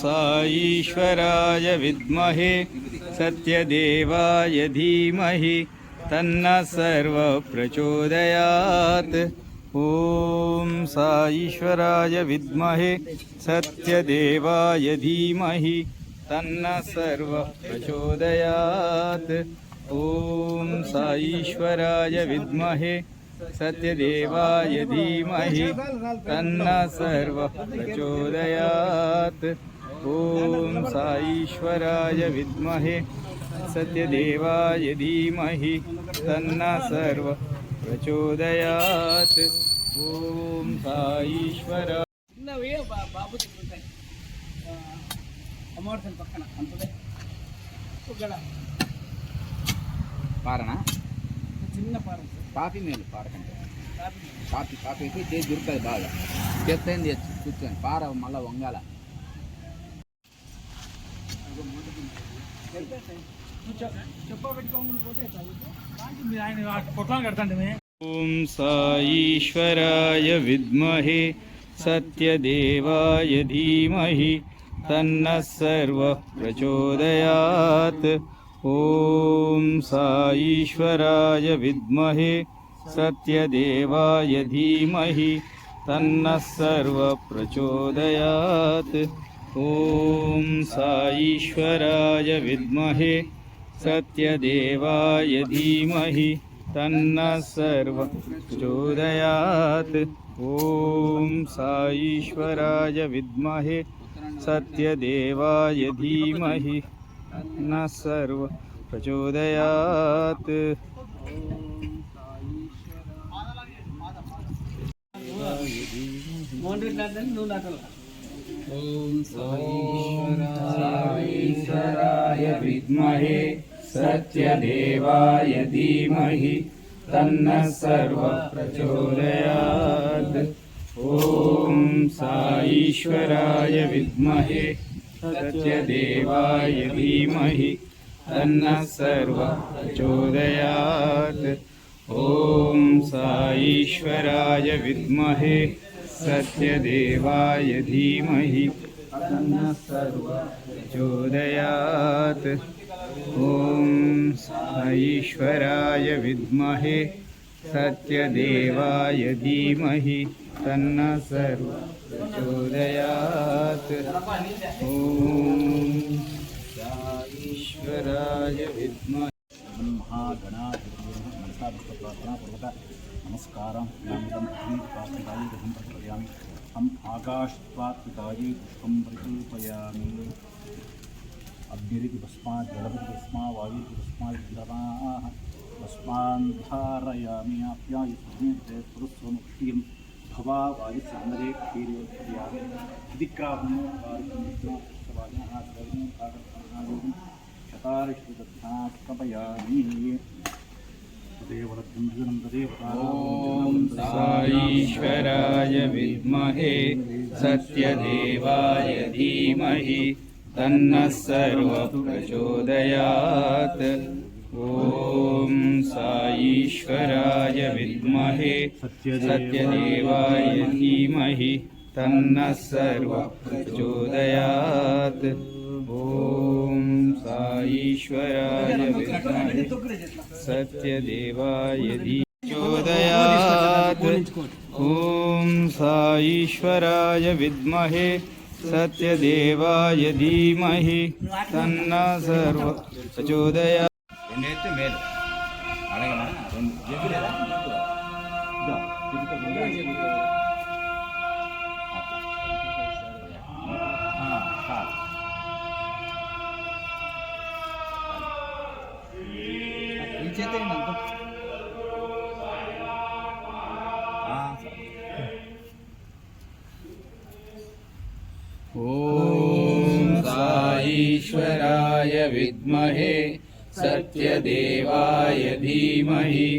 साईश्वराय विद्महे सत्यदेवाय धीमहि तन्नः सर्वः प्रचोदयात्। ॐ साईश्वराय विद्महे सत्यदेवाय धीमहि तन्नः सर्वः प्रचोदयात्। ॐ साईश्वराय विद्महे सत्यदेवाय धीमहि तन्नः सर्वः प्रचोदयात्। ॐ साईश्वराय विद्महे सत्यदेवाय धीमहि तन्नः सर्वः प्रचोदयात्। ॐ साईश्वराय పారనా చిన్న పార కాఫీ మేలు పార కంటే కాఫీ అయితే చేసి దొరుకుతుంది బాగా చేస్తుంది కూర్చొని పార మళ్ళీ వంగాల ఓం సాईश्वराय विद्महे सत्यदेवाय धीमहि तन्नः सर्वः प्रचोदयात्। ॐ साईश्वराय विद्महे सत्यदेवाय धीमहि तन्नः सर्वः प्रचोदयात्। ॐ साईश्वराय विद्महे सत्यदेवाय धीमहि तन्नः सर्वः प्रचोदयात्। ॐ साईश्वराय विद्महे सत्यदेवाय धीमहि तन्नः सर्वः प्रचोदयात्। ॐ साईश्वराय विद्महे सत्यदेवाय धीमहि तन्नः सर्वः प्रचोदयात्। ॐ साईश्वराय विद्महे सत्यदेवाय धीमहि तन्नः सर्वः प्रचोदयात्। ॐ साईश्वराय विद्महे सत्यदेवाय धीमहि तन्नः सर्वः प्रचोदयात्। ॐ साईश्वराय विद्महे सत्यदेवाय धीमहि तन्नः सर्वः प्रचोदयात्। ॐ साईश्वराय विद्महे नमस्कारं प्रकटयामि। हम आकाशत्वात्पितायै पुष्पं प्रकल्पयामि। अग्निरिति भस्मात् जलमिति भस्मात् वायुरिति भस्मात् इन्द्रमाः भस्मान् धारयामि। आप्यायिष्ये पुरुषोमुक्तिं भवा वायुसन्दरे क्षीरोत्पयामि। इति क्रामो कार्यक्रमः शतारिष्टदत्तात्कपयामि। ॐ साईश्वराय विद्महे सत्यदेवाय धीमहि तन्नः सर्वः प्रचोदयात्। ॐ साईश्वराय विद्महे सत्यदेवाय धीमहि तन्नः सर्वः प्रचोदयात्। ॐ साईश्वराय विद्महे सत्यदेवाय प्रचोदयात्। ॐ साईश्वराय विद्महे सत्यदेवाय धीमहि तन्नः सर्वः प्रचोदयात्। రెండైతే మేలు అడగనా ॐ साईश्वराय विद्महे सत्यदेवाय धीमहि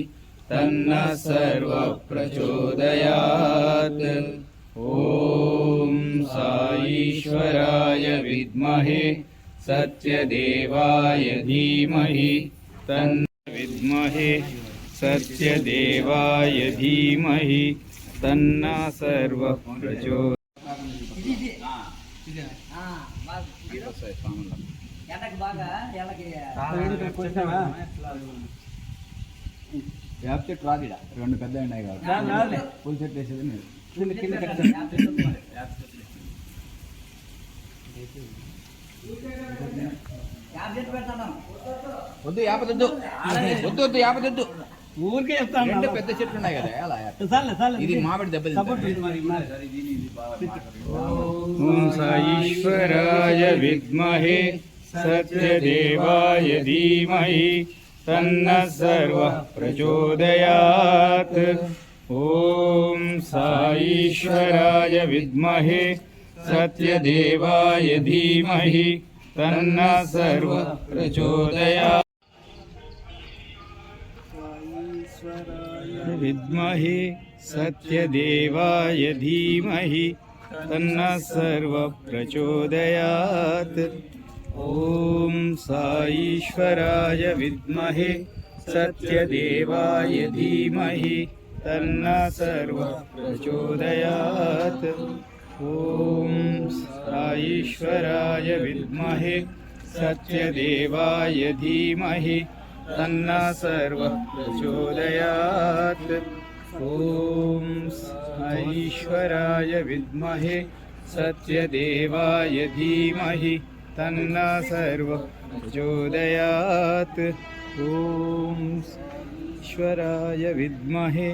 तन्नः सर्वः प्रचोदयात्। ॐ साईश्वराय विद्महे सत्यदेवाय धीमहि तन्नः विद्महे सत्यदेवाय धीमहि तन्नः सर्वः प्रचोदयात्। వస్తాయి స్వాములు. వేప చెట్టు రాదు ఈడ. రెండు పెద్ద ఉన్నాయి కాబట్టి పూల చెట్టు వేసేది మీరు. వద్దు యాపదొద్దు, వద్దు వద్దు యాపదొద్దు. ఊరికే చెప్తాను. రెండు పెద్ద చెట్లు ఉన్నాయి కదా ఎలా ఇది మామిడి దెబ్బ ఓం సాయీశ్వరాయ విద్మహే సత్యదేవాయ ధీమహి తన్నః సర్వః ప్రచోదయాత్. ఓం సాయీశ్వరాయ విద్మహే సత్యదేవాయ ధీమహి తన్నః సర్వః ప్రచోదయాత్. విద్మహే సత్యదేవాయ ధీమహి తన్నః సర్వః ప్రచోదయాత్. ఓం సాయీశ్వరాయ విద్మహే సత్యదేవాయ ధీమహి తన్నః సర్వః ప్రచోదయాత్. ఓం సాయీశ్వరాయ విద్మహే సత్యదేవాయ ధీమహి తన్నః సర్వః ప్రచోదయాత్. ఓం సాయీశ్వరాయ విద్మహే సత్యదేవాయ ధీమహి తన్నః సర్వః ప్రచోదయాత్. ఓం ఈశ్వరాయ విద్మహే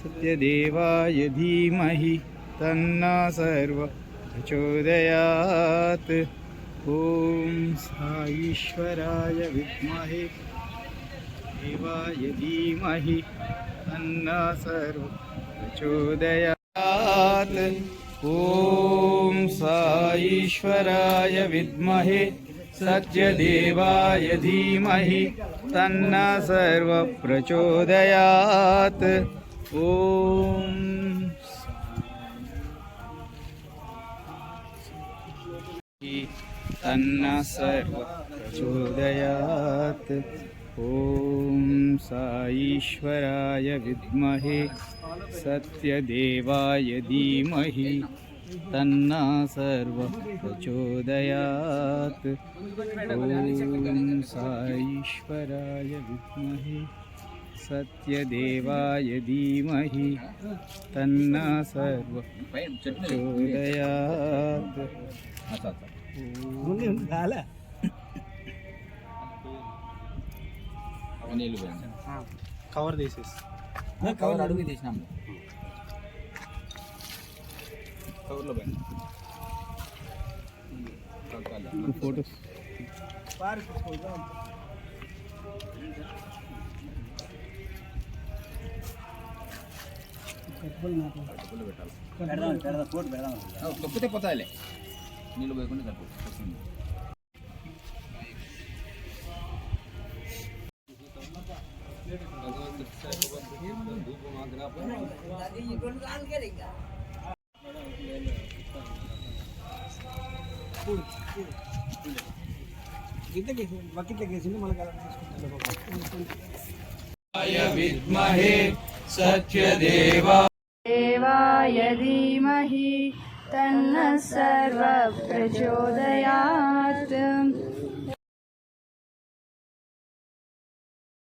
సత్యదేవాయ ధీమహి తన్నః సర్వః ప్రచోదయాత్. ఓం సాయీశ్వరాయ విద్మహే దేవాయ ధీమహి తన్నః సర్వః ప్రచోదయాత్. ఓం సాయీశ్వరాయ విద్మహే సత్యదేవాయ ధీమహి తన్నః సర్వః ప్రచోదయాత్. ఓం తన్నః సర్వః ప్రచోదయాత్. ఓం సాయీశ్వరాయ విద్మహే సత్యదేవాయ ధీమహి తన్నః సర్వః ప్రచోదయాత్. ఓం సాయీశ్వరాయ విద్మహే సత్యదేవాయ ధీమహి తన్నః సర్వః ప్రచోదయాత్. నీళ్ళు పోయింది. కవర్ తీసేసి కవర్ అడుగు తీసినాము. కవర్లో పోయింది. ఫోటోస్ తొక్కితే పోతాయిలే. నీళ్ళు పోయకుండా సరిపోతుంది. విద్మహే సత్యదేవాయ धीमहि तन्नः सर्वः प्रचोदयात्.